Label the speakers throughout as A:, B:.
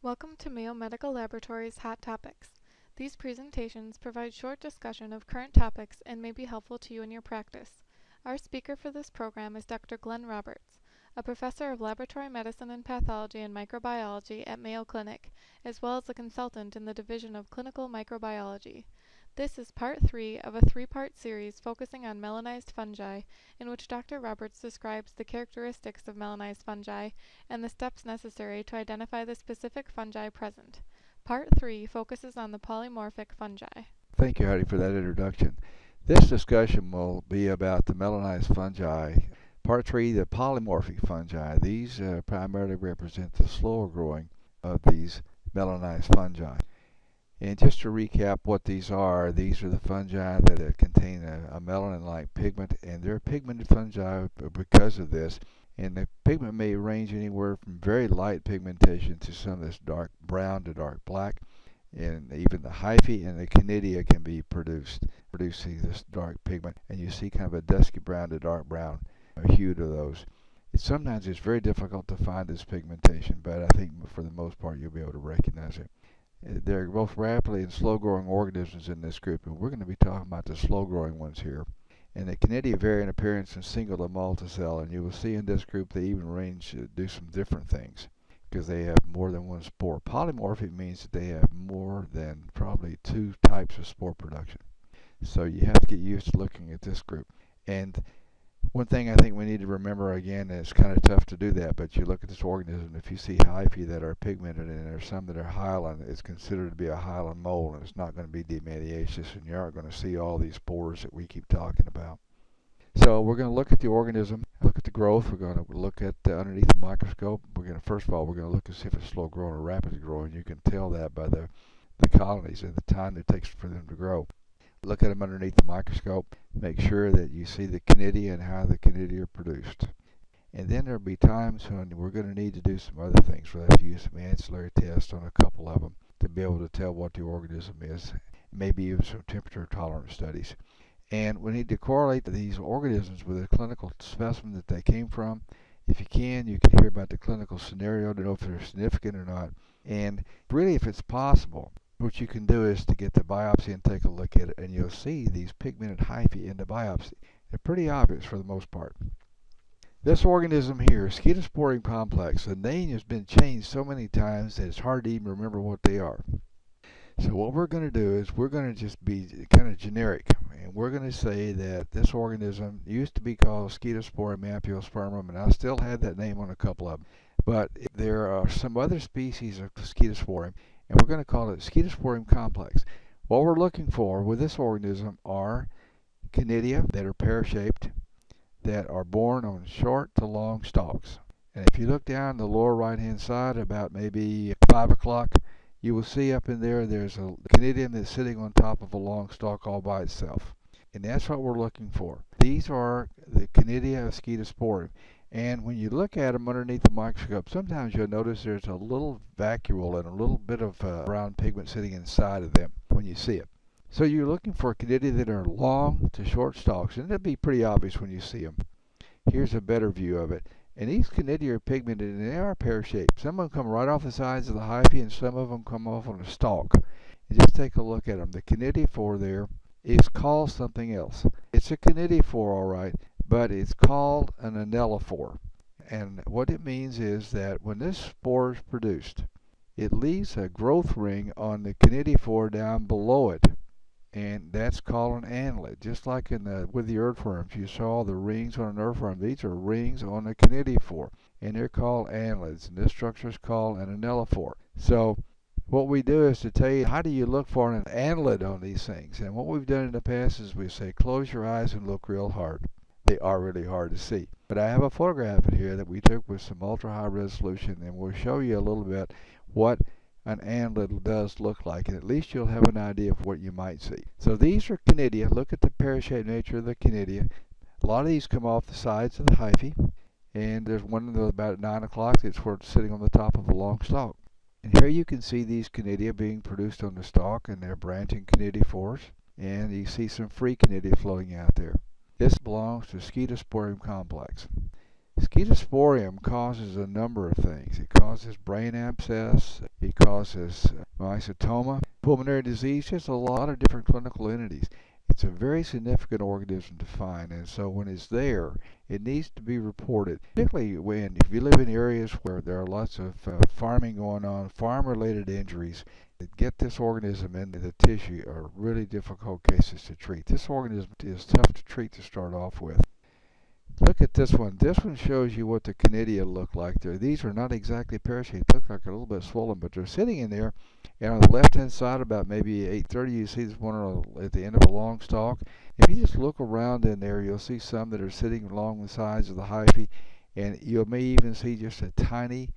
A: Welcome to Mayo Medical Laboratory's Hot Topics. These presentations provide short discussion of current topics and may be helpful to you in your practice. Our speaker for this program is Dr. Glenn Roberts, a professor of laboratory medicine and pathology and microbiology at Mayo Clinic, as well as a consultant in the Division of Clinical Microbiology. This is part 3 of a 3-part series focusing on melanized fungi, in which Dr. Roberts describes the characteristics of melanized fungi and the steps necessary to identify the specific fungi present. Part 3 focuses on the polymorphic fungi.
B: Thank you, Heidi, for that introduction. This discussion will be about the melanized fungi. Part 3, the polymorphic fungi. These primarily represent the slower growing of these melanized fungi. And just to recap what these are the fungi that contain a melanin-like pigment, and they're pigmented fungi because of this. And the pigment may range anywhere from very light pigmentation to some that's dark brown to dark black. And even the hyphae and the Conidia can be producing this dark pigment. And you see kind of a dusky brown to dark brown hue to those. Sometimes it's very difficult to find this pigmentation, but I think for the most part you'll be able to recognize it. They're both rapidly and slow-growing organisms in this group, and we're going to be talking about the slow-growing ones here. And the Conidia vary in appearance from single to multicell, and you will see in this group they even range to do some different things because they have more than one spore. Polymorphic means that they have more than probably 2 types of spore production. So you have to get used to looking at this group. And one thing I think we need to remember again, and it's kind of tough to do that, but you look at this organism, if you see hyphae that are pigmented and there's some that are hyaline, it's considered to be a hyaline mold, and it's not going to be Dematiaceous, and you aren't going to see all these spores that we keep talking about. So we're going to look at the organism, look at the growth. We're going to look at underneath the microscope. First of all, we're going to look and see if it's slow growing or rapidly growing. You can tell that by the colonies and the time it takes for them to grow. Look at them underneath the microscope. Make sure that you see the Conidia and how the Conidia are produced. And then there'll be times when we're going to need to do some other things. We'll have to use some ancillary tests on a couple of them to be able to tell what the organism is. Maybe even some temperature tolerance studies. And we need to correlate these organisms with a clinical specimen that they came from. If you can hear about the clinical scenario to know if they're significant or not. And really, if it's possible, what you can do is to get the biopsy and take a look at it, and you'll see these pigmented hyphae in the biopsy. They're pretty obvious for the most part. This organism here, Scedosporium complex, the name has been changed so many times that it's hard to even remember what they are. So what we're going to do is we're going to just be kind of generic, and we're going to say that this organism used to be called Scedosporium ampiospermum, and I still have that name on a couple of them. But there are some other species of Scedosporium, and we're going to call it Scedosporium complex. What we're looking for with this organism are Conidia that are pear-shaped, that are borne on short to long stalks. And if you look down the lower right-hand side about maybe 5 o'clock, you will see up in there there's a Conidium that's sitting on top of a long stalk all by itself. And that's what we're looking for. These are the Conidia of Scedosporium. And when you look at them underneath the microscope, sometimes you'll notice there's a little vacuole and a little bit of brown pigment sitting inside of them when you see it. So you're looking for Conidia that are long to short stalks, and it'll be pretty obvious when you see them. Here's a better view of it. And these Conidia are pigmented, and they are pear-shaped. Some of them come right off the sides of the hyphae, and some of them come off on a stalk. And just take a look at them. The conidiophore there is called something else. It's a conidiophore, all right, but it's called an anellophore. And what it means is that when this spore is produced, it leaves a growth ring on the conidiophore down below it. And that's called an annelid. Just like with the earthworms, you saw the rings on an earthworm. These are rings on a conidiophore, and they're called annelids. And this structure is called an anellophore. So what we do is to tell you, how do you look for an annelid on these things? And what we've done in the past is we say, close your eyes and look real hard. They are really hard to see. But I have a photograph in here that we took with some ultra high resolution, and we'll show you a little bit what an annelid does look like, and at least you'll have an idea of what you might see. So these are Conidia. Look at the pear-shaped nature of the Conidia. A lot of these come off the sides of the hyphae, and there's one about 9 o'clock that's where it's sitting on the top of a long stalk. And here you can see these Conidia being produced on the stalk, and they're branching conidiophores, and you see some free Conidia floating out there. This belongs to Scedosporium complex. Scedosporium causes a number of things. It causes brain abscess, it causes mycetoma, pulmonary disease, just a lot of different clinical entities. It's a very significant organism to find, and so when it's there, it needs to be reported, particularly if you live in areas where there are lots of farming going on, farm-related injuries. That get this organism into the tissue are really difficult cases to treat. This organism is tough to treat to start off with. Look at this one. This one shows you what the Conidia look like. These are not exactly pear-shaped. They look like a little bit swollen, but they're sitting in there. And on the left-hand side, about maybe 8:30, you see this one at the end of a long stalk. If you just look around in there, you'll see some that are sitting along the sides of the hyphae, and you may even see just a tiny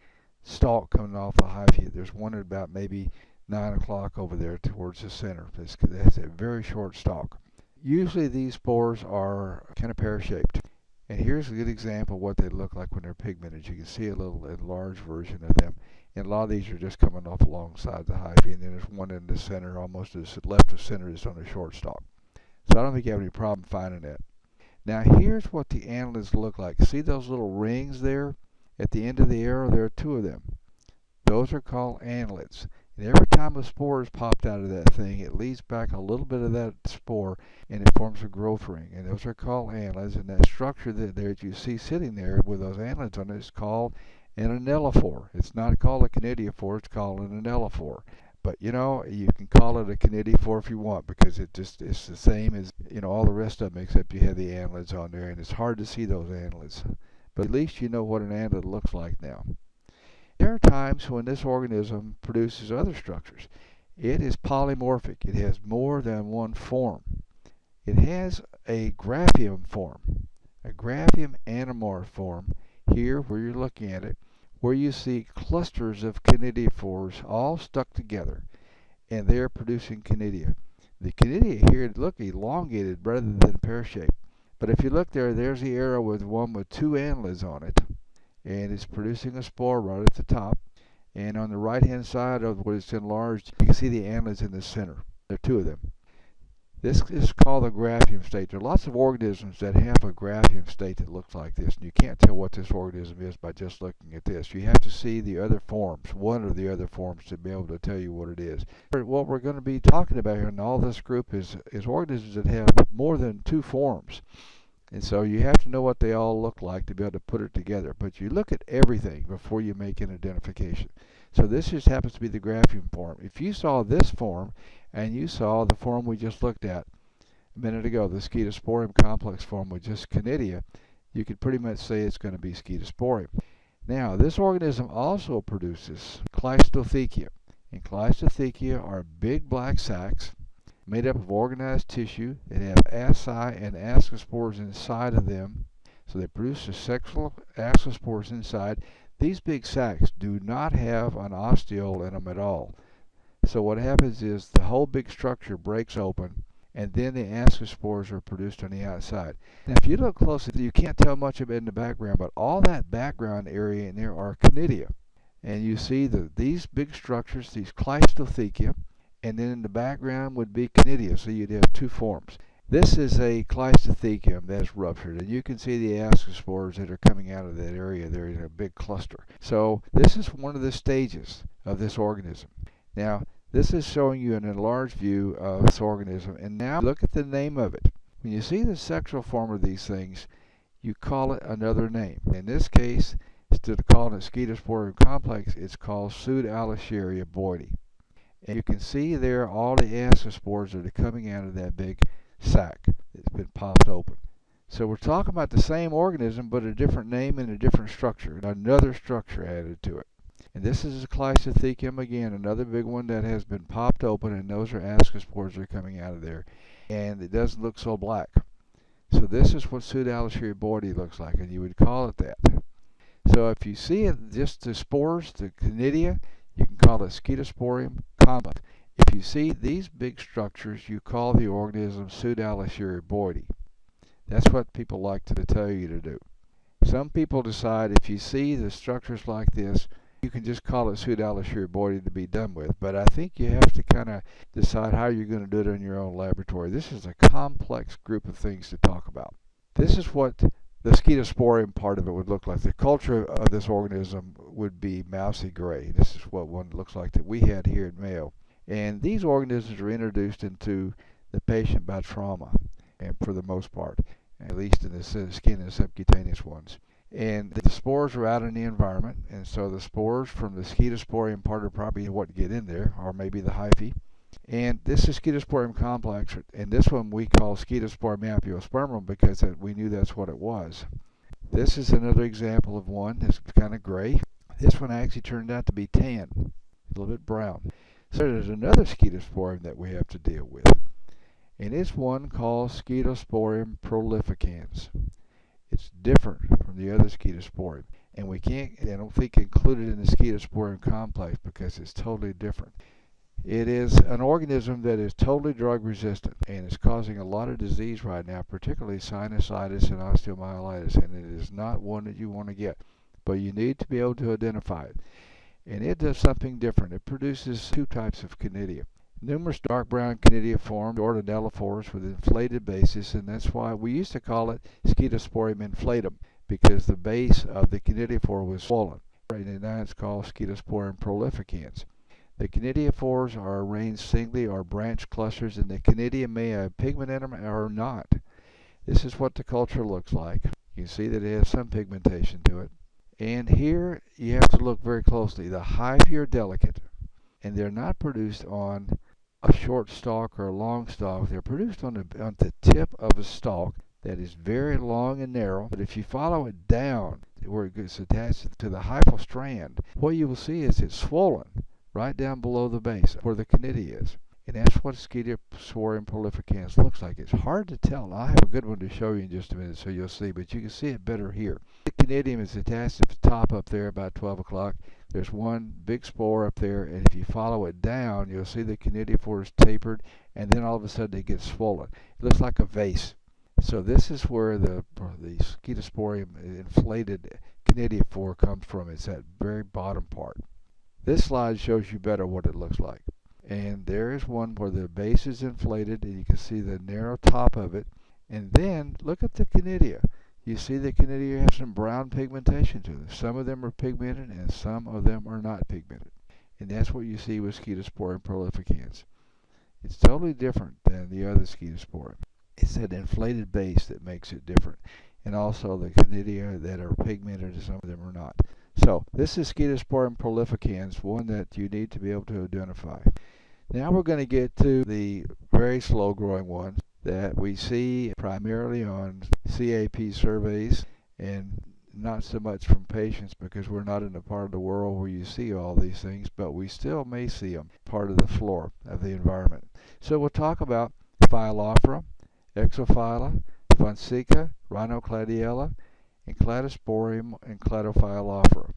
B: stalk coming off the hyphae. There's one at about maybe 9 o'clock over there towards the center. It has a very short stalk. Usually these spores are kind of pear-shaped. And here's a good example of what they look like when they're pigmented. You can see a little enlarged version of them. And a lot of these are just coming off alongside the hyphae. And then there's one in the center, almost to the left of center, is on a short stalk. So I don't think you have any problem finding that. Now here's what the annelids look like. See those little rings there at the end of the arrow? There are two of them. Those are called annelids. And every time a spore is popped out of that thing, it leaves back a little bit of that spore and it forms a growth ring. And those are called annelids. And that structure that you see sitting there with those annelids on it is called an anellophore. It's not called a conidiophore, it's called an anellophore. But you know, you can call it a conidiophore if you want, because it's the same as all the rest of them, except you have the annelids on there, and it's hard to see those annelids. But at least you know what an annelid looks like now. There are times when this organism produces other structures. It is polymorphic. It has more than one form. It has a graphium form, a graphium anamorph form here where you're looking at it, where you see clusters of conidiophores all stuck together, and they're producing conidia. The conidia here look elongated rather than pear-shaped. But if you look there, there's the arrow with one with two annelids on it. And it's producing a spore right at the top. And on the right-hand side of what it's enlarged, you can see the annelids in the center. There are two of them. This is called the graphium state. There are lots of organisms that have a graphium state that looks like this, and you can't tell what this organism is by just looking at this. You have to see the other forms, one or the other forms, to be able to tell you what it is. What we're going to be talking about here in all this group is organisms that have more than two forms. And so you have to know what they all look like to be able to put it together. But you look at everything before you make an identification. So this just happens to be the graphium form. If you saw this form and you saw the form we just looked at a minute ago, the Scedosporium complex form with just Conidia, you could pretty much say it's going to be Scedosporium. Now, this organism also produces Cleistothecia. And Cleistothecia are big black sacs made up of organized tissue that have asci and ascospores inside of them. So they produce the sexual ascospores inside. These big sacs do not have an osteole in them at all. So what happens is the whole big structure breaks open, and then the ascospores are produced on the outside. Now if you look closely, you can't tell much of it in the background, but all that background area in there are conidia. And you see these big structures, these Cleistothecia, and then in the background would be conidia, so you'd have two forms. This is a Cleistothecium that's ruptured, and you can see the ascospores that are coming out of that area there in a big cluster. So this is one of the stages of this organism. Now, this is showing you an enlarged view of this organism, and now look at the name of it. When you see the sexual form of these things, you call it another name. In this case, instead of calling it Scedosporium complex, it's called Pseudalacearia boydii. And you can see there all the ascospores that are coming out of that big sac that's been popped open. So we're talking about the same organism, but a different name and a different structure, another structure added to it. And this is a Cleistothecium again, another big one that has been popped open, and those are ascospores that are coming out of there. And it doesn't look so black. So this is what Pseudalacearia boydii looks like, and you would call it that. So if you see it, just the spores, the conidia, you can call it Scedosporium complex. If you see these big structures, you call the organism Pseudalacearia boydii. That's what people like to tell you to do. Some people decide if you see the structures like this, you can just call it Pseudalacearia boydii to be done with. But I think you have to kind of decide how you're going to do it in your own laboratory. This is a complex group of things to talk about. This is what the Scedosporium part of it would look like. The culture of this organism would be mousy gray. This is what one looks like that we had here at Mayo. And these organisms are introduced into the patient by trauma, and for the most part, at least in the skin and subcutaneous ones. And the spores are out in the environment, and so the spores from the Scedosporium part are probably what get in there, or maybe the hyphae. And this is Scedosporium complex, and this one we call Scedosporium ampiospermum because we knew that's what it was. This is another example of one that's kind of gray. This one actually turned out to be tan, a little bit brown. So there's another Scedosporium that we have to deal with, and it's one called Scedosporium prolificans. It's different from the other Scedosporium, and we can't, I don't think, include it in the Scedosporium complex because it's totally different. It is an organism that is totally drug resistant and is causing a lot of disease right now, particularly sinusitis and osteomyelitis, and it is not one that you want to get, but you need to be able to identify it. And it does something different. It produces two types of Conidia. Numerous dark brown Conidia formed, ordinellophores with inflated bases, and that's why we used to call it Scedosporium inflatum, because the base of the conidiophore was swollen. And now it's called Scedosporium prolificans. The conidiophores are arranged singly or branch clusters, and the conidia may have pigment in them or not. This is what the culture looks like. You can see that it has some pigmentation to it. And here you have to look very closely. The hyphae are delicate, and they're not produced on a short stalk or a long stalk. They're produced on the tip of a stalk that is very long and narrow. But if you follow it down where it gets attached to the hyphal strand, what you will see is it's swollen right down below the base where the conidia is. And that's what Scedosporium prolificans looks like. It's hard to tell. I'll have a good one to show you in just a minute so you'll see, but you can see it better here. The conidium is attached at the top up there about 12 o'clock. There's one big spore up there, and if you follow it down, you'll see the conidiophore is tapered, and then all of a sudden it gets swollen. It looks like a vase. So this is where the Scedosporium inflated conidiophore comes from. It's that very bottom part. This slide shows you better what it looks like. And there is one where the base is inflated, and you can see the narrow top of it. And then look at the conidia. You see the conidia have some brown pigmentation to them. Some of them are pigmented, and some of them are not pigmented. And that's what you see with Scedosporium prolificans. It's totally different than the other Scedosporium. It's that inflated base that makes it different. And also the conidia that are pigmented, and some of them are not. So this is Scedosporium prolificans, one that you need to be able to identify. Now we're going to get to the very slow growing ones that we see primarily on CAP surveys and not so much from patients because we're not in a part of the world where you see all these things, but we still may see them, part of the flora of the environment. So we'll talk about Phialophora, Exophiala, Fonseca, Rhinocladiella, and Cladosporium and Cladophialophora.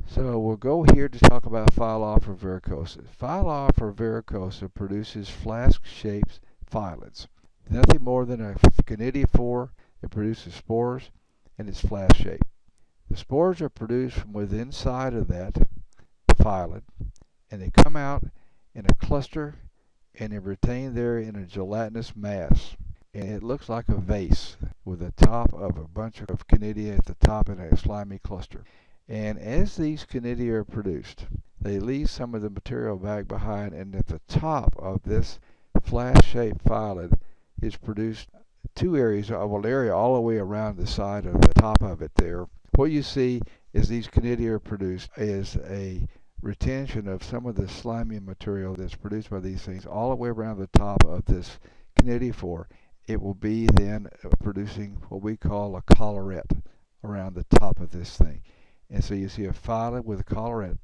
B: So we'll go here to talk about Phialophora verrucosa. Phialophora verrucosa produces flask-shaped Phialides. Nothing more than a conidiophore that produces spores, and it's flask-shaped. The spores are produced from within inside of that Phialid, and they come out in a cluster, and they're retained there in a gelatinous mass. And it looks like a vase with the top of a bunch of conidia at the top in a slimy cluster. And as these conidia are produced, they leave some of the material back behind, and at the top of this flask-shaped Phialid is produced two areas of an area all the way around the side of the top of it there. What you see is these conidia are produced is a retention of some of the slimy material that's produced by these things all the way around the top of this conidiophore. It will be then producing what we call a collarette around the top of this thing. And so you see a Phialid with a collarette,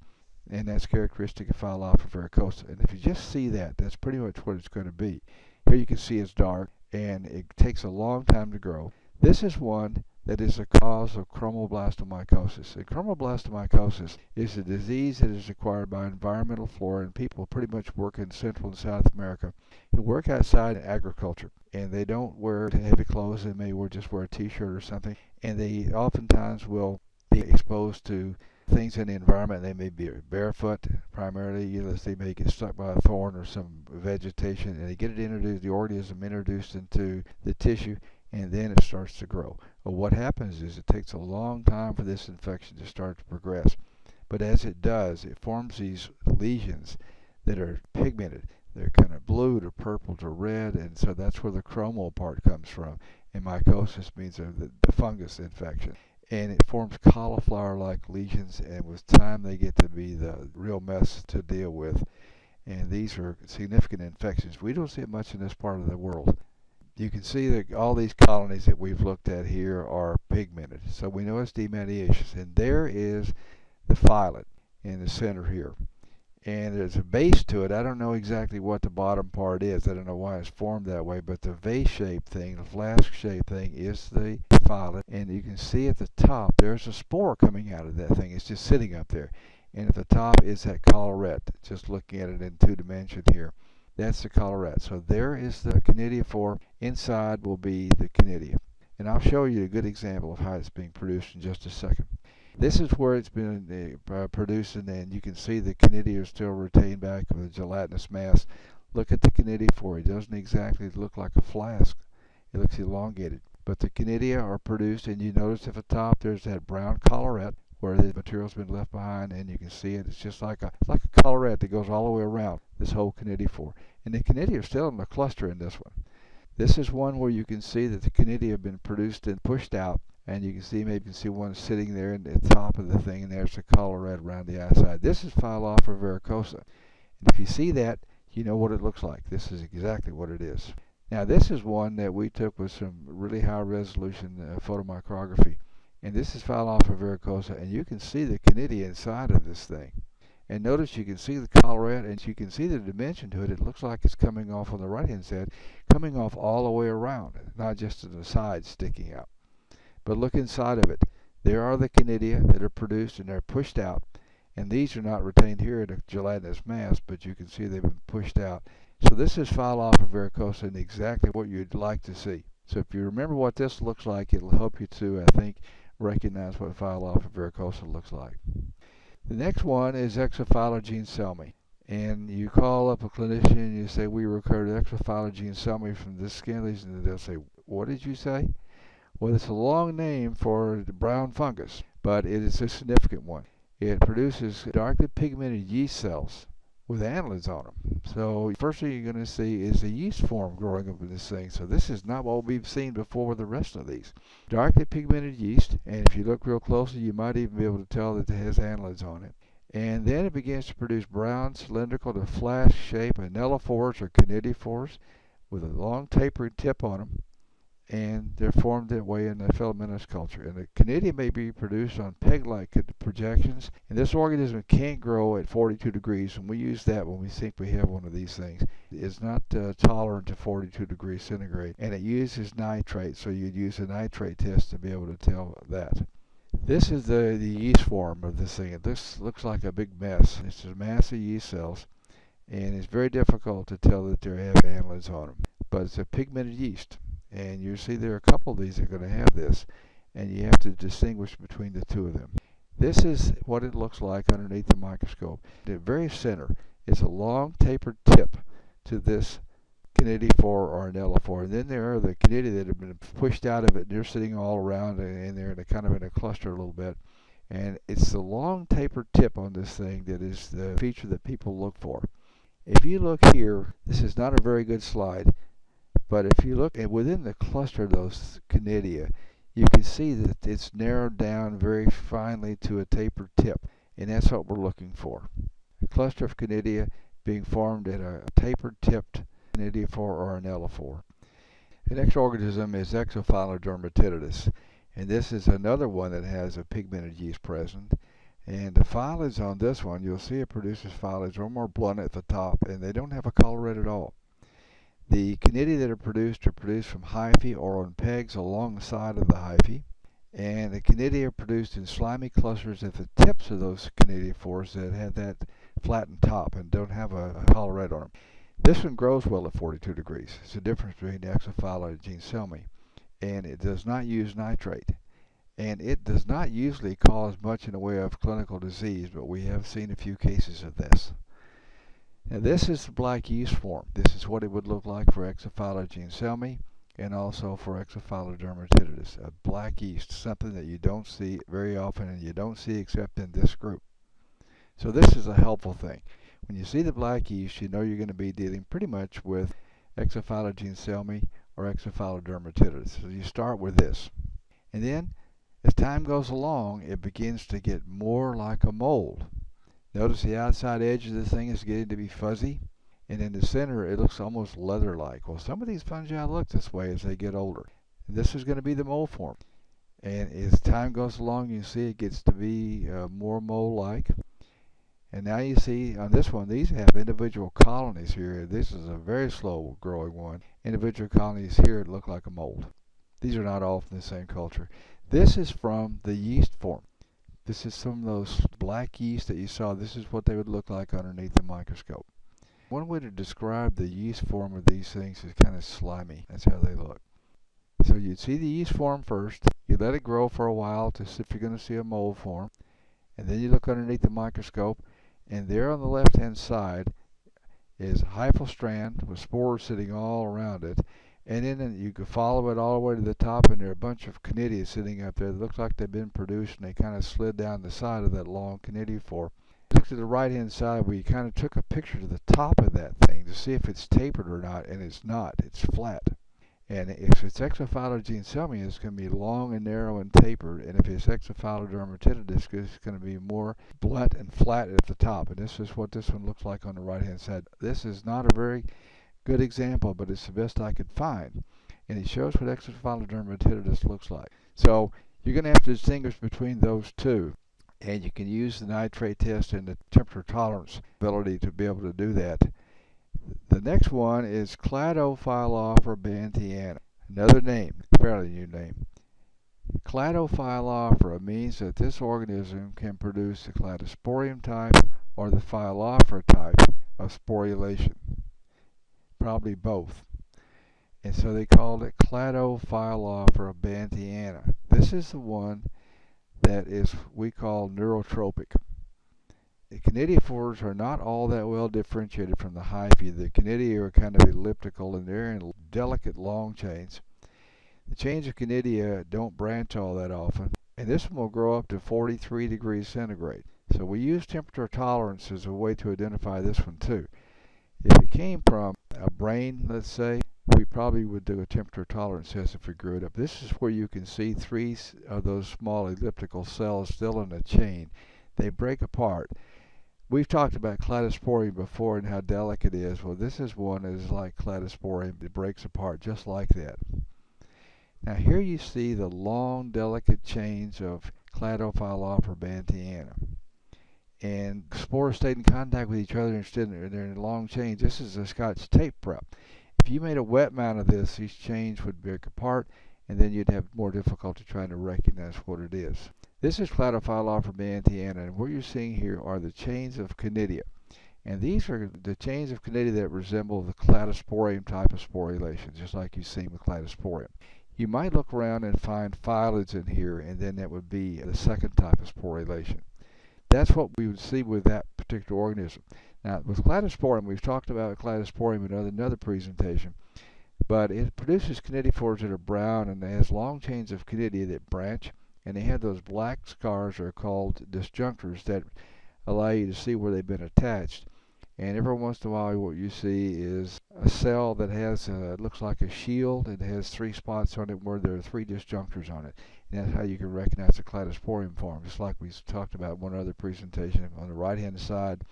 B: and that's characteristic of Phialophora verrucosa. And if you just see that, that's pretty much what it's going to be. Here you can see it's dark, and it takes a long time to grow. This is one that is a cause of chromoblastomycosis. And chromoblastomycosis is a disease that is acquired by environmental flora, and people pretty much work in Central and South America who work outside in agriculture. And they don't wear heavy clothes. They may just wear a t-shirt or something. And they oftentimes will be exposed to things in the environment. They may be barefoot primarily. They may get stuck by a thorn or some vegetation, and they get it introduced, the organism introduced into the tissue, and then it starts to grow. Well, what happens is it takes a long time for this infection to start to progress. But as it does, it forms these lesions that are pigmented. They're kind of blue to purple to red, and so that's where the chromal part comes from. And mycosis means the fungus infection. And it forms cauliflower-like lesions, and with time they get to be the real mess to deal with. And these are significant infections. We don't see it much in this part of the world. You can see that all these colonies that we've looked at here are pigmented. So we know it's Dematiaceous. And there is the Phialide in the center here. And there's a base to it. I don't know exactly what the bottom part is. I don't know why it's formed that way, but the vase-shaped thing, the flask-shaped thing, is the Phialide. And you can see at the top, there's a spore coming out of that thing. It's just sitting up there. And at the top is that collarette, just looking at it in 2 dimensions here. That's the collarette. So there is the conidiophore. Inside will be the conidia. And I'll show you a good example of how it's being produced in just a second. This is where it's been produced, and you can see the conidia is still retained back with a gelatinous mass. Look at the conidiophore. It doesn't exactly look like a flask. It looks elongated. But the conidia are produced, and you notice at the top there's that brown collarette where the material's been left behind, and you can see it. It's just like a collarette that goes all the way around this whole conidiophore. And the conidia are still in the cluster in this one. This is one where you can see that the conidia have been produced and pushed out. And you can see, maybe you can see one sitting there at the top of the thing, and there's the collarette around the outside. This is Phialophora verrucosa. And if you see that, you know what it looks like. This is exactly what it is. Now, this is one that we took with some really high resolution photomicrography. And this is Phialophora verrucosa, and you can see the conidia inside of this thing. And notice you can see the collarette, and you can see the dimension to it. It looks like it's coming off on the right-hand side, coming off all the way around, not just to the sides sticking out. But look inside of it. There are the conidia that are produced, and they're pushed out. And these are not retained here in a gelatinous mass, but you can see they've been pushed out. So this is Phialophora verrucosa and exactly what you'd like to see. So if you remember what this looks like, it'll help you to, I think, recognize what Phialophora verrucosa looks like. The next one is Exophiala genselmi. And you call up a clinician and you say, we recorded Exophiala genselmi from this skin lesion, and they'll say, what did you say? Well, it's a long name for the brown fungus, but it is a significant one. It produces darkly pigmented yeast cells with annelids on them. So first thing you're going to see is a yeast form growing up in this thing. So this is not what we've seen before with the rest of these. Darkly pigmented yeast, and if you look real closely, you might even be able to tell that it has annelids on it. And then it begins to produce brown, cylindrical to flask-shaped anellophores or conidiophores with a long tapering tip on them. And they're formed that way in the filamentous culture. And the conidia may be produced on peg-like projections. And this organism can't grow at 42 degrees, and we use that when we think we have one of these things. It's not tolerant to 42 degrees centigrade, and it uses nitrate, so you'd use a nitrate test to be able to tell that. This is the yeast form of this thing. This looks like a big mess. It's a mass of yeast cells, and it's very difficult to tell that they have annelids on them. But it's a pigmented yeast. And you see there are a couple of these that are going to have this, and you have to distinguish between the two of them. This is what it looks like underneath the microscope. The very center is a long tapered tip to this conidiophore or anellophore. And then there are the conidia that have been pushed out of it, and they're sitting all around, and they're in a kind of in a cluster a little bit. And it's the long tapered tip on this thing that is the feature that people look for. If you look here, this is not a very good slide. But if you look at within the cluster of those conidia, you can see that it's narrowed down very finely to a tapered tip, and that's what we're looking for. A cluster of conidia being formed at a tapered tipped conidiophore or anellophore. The next organism is Exophiala dermatitidis, and this is another one that has a pigmented yeast present. And the Phialides on this one, you'll see it produces Phialides or more blunt at the top, and they don't have a collarette at all. The conidia that are produced from hyphae or on pegs along the side of the hyphae. And the conidia are produced in slimy clusters at the tips of those conidiophores that have that flattened top and don't have a collarette on them. This one grows well at 42 degrees. It's the difference between the Exophiala genselmi. And it does not use nitrate. And it does not usually cause much in the way of clinical disease, but we have seen a few cases of this. Now this is the black yeast form. This is what it would look like for Exophiala genselmi. and also for Exophiala dermatitidis, a black yeast, something that you don't see very often and you don't see except in this group. So this is a helpful thing. When you see the black yeast, you know you're going to be dealing pretty much with Exophiala genselmi or Exophiala dermatitidis. So you start with this. And then, as time goes along, it begins to get more like a mold. Notice the outside edge of this thing is getting to be fuzzy, and in the center it looks almost leather-like. Well, some of these fungi look this way as they get older. And this is going to be the mold form. And as time goes along, you see it gets to be more mold-like. And now you see on this one, these have individual colonies here. This is a very slow growing one. Individual colonies here look like a mold. These are not all from the same culture. This is from the yeast form. This is some of those black yeast that you saw. This is what they would look like underneath the microscope. One way to describe the yeast form of these things is kind of slimy. That's how they look. So you'd see the yeast form first. You let it grow for a while to see if you're going to see a mold form. And then you look underneath the microscope, and there on the left-hand side is a hyphal strand with spores sitting all around it. And then you can follow it all the way to the top, and there are a bunch of Conidia sitting up there that looks like they've been produced, and they kind of slid down the side of that long conidiophore. Look to the right-hand side where you kind of took a picture to the top of that thing to see if it's tapered or not, and it's not. It's flat. And if it's Exophiala genselmi, it's going to be long and narrow and tapered. And if it's Exophiala dermatitidis, it's going to be more blunt and flat at the top. And this is what this one looks like on the right-hand side. This is not a very good example, but it's the best I could find. And it shows what Exophiala dermatitidis looks like. So you're going to have to distinguish between those two. And you can use the nitrate test and the temperature tolerance ability to be able to do that. The next one is Phialophora bantiana, another name, fairly new name. Phialophora means that this organism can produce the cladosporium type or the Phialophora type of sporulation, probably both. And so they called it Phialophora bantiana. This is the one that is we call neurotropic. The conidiophores are not all that well differentiated from the hyphae. The conidia are kind of elliptical, and they're in delicate long chains. The chains of conidia don't branch all that often, and this one will grow up to 43 degrees centigrade. So we use temperature tolerance as a way to identify this one too. If it came from a brain, let's say, we probably would do a temperature tolerance test if we grew it up. This is where you can see 3 of those small elliptical cells still in a chain. They break apart. We've talked about cladosporium before and how delicate it is. Well, this is one that is like cladosporium. It breaks apart just like that. Now here you see the long, delicate chains of Phialophora bantiana. And spores stayed in contact with each other instead they're in long chains. This is a Scotch tape prep. If you made a wet mount of this, these chains would break apart, and then you'd have more difficulty trying to recognize what it is. This is Phialophora bantiana, and what you're seeing here are the chains of Conidia. And these are the chains of Conidia that resemble the cladosporium type of sporulation, just like you've seen with cladosporium. You might look around and find Phialides in here, and then that would be the second type of sporulation. That's what we would see with that particular organism. Now, with cladosporium, we've talked about cladosporium in another presentation, but it produces conidiophores that are brown, and it has long chains of Conidia that branch. And they have those black scars that are called disjunctors that allow you to see where they've been attached. And every once in a while what you see is a cell that has looks like a shield. It has 3 spots on it where there are 3 disjunctors on it. And that's how you can recognize the cladosporium form, just like we talked about in one other presentation. On the right-hand side,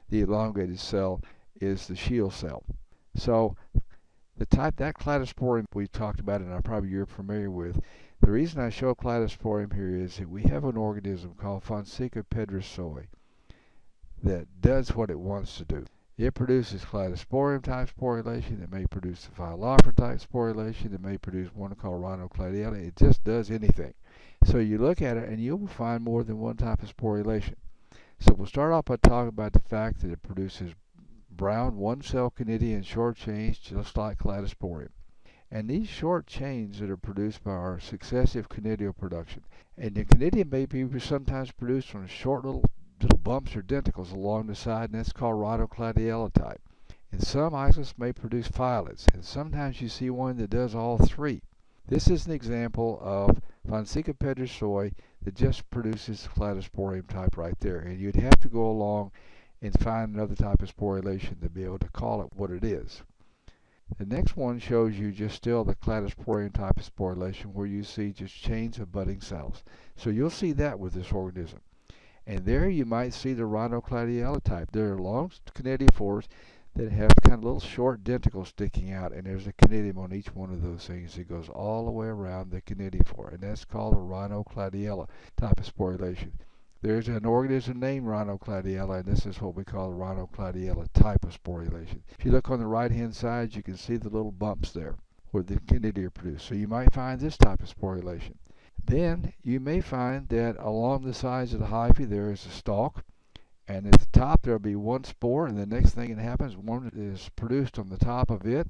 B: the elongated cell is the shield cell. So the type, that cladosporium we talked about and probably you're familiar with. The reason I show cladosporium here is that we have an organism called Fonseca pedrisoi that does what it wants to do. It produces cladosporium type sporulation. It may produce the Phialophora type sporulation. It may produce one called rhinocladiella. It just does anything. So you look at it and you will find more than one type of sporulation. So we'll start off by talking about the fact that it produces brown one-cell Conidia in short chains, just like cladosporium. And these short chains that are produced by our successive conidial production. And the conidia may be sometimes produced from short little bumps or denticles along the side, and that's called rhinocladiella type. And some isolates may produce Phialides, and sometimes you see one that does all three. This is an example of Fonseca pedicelloi that just produces cladosporium type right there, and you'd have to go along and find another type of sporulation to be able to call it what it is. The next one shows you just still the cladosporium type of sporulation where you see just chains of budding cells. So you'll see that with this organism. And there you might see the rhinocladiella type. There are long conidiophores that have kind of little short denticles sticking out, and there's a conidium on each one of those things. It goes all the way around the conidiophore, and that's called a rhinocladiella type of sporulation. There's an organism named rhinocladiella, and this is what we call a rhinocladiella type of sporulation. If you look on the right-hand side, you can see the little bumps there where the conidia are produced. So you might find this type of sporulation. Then you may find that along the sides of the hyphae there is a stalk, and at the top there'll be one spore, and the next thing that happens, one is produced on the top of it,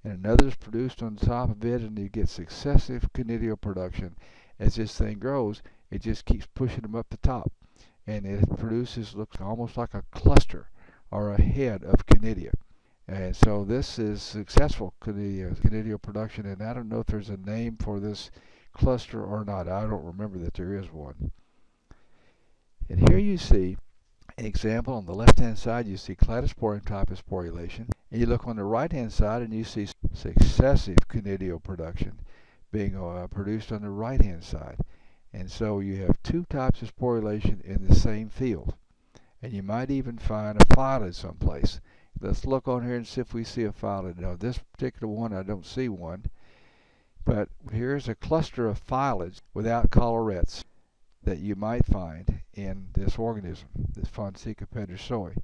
B: and another is produced on the top of it, and you get successive conidial production. As this thing grows, it just keeps pushing them up the top, and it produces, looks almost like a cluster or a head of conidia. And so this is successful conidial production, and I don't know if there's a name for this cluster or not. I don't remember that there is one. And here you see an example. On the left-hand side, you see cladosporium type of sporulation, and you look on the right-hand side and you see successive conidial production being produced on the right-hand side. And so you have two types of sporulation in the same field, and you might even find a Phialide someplace. Let's look on here and see if we see a Phialide. Now this particular one, I don't see one, but here's a cluster of Phialides without collarettes that you might find in this organism, this Fonseca pedicelloi.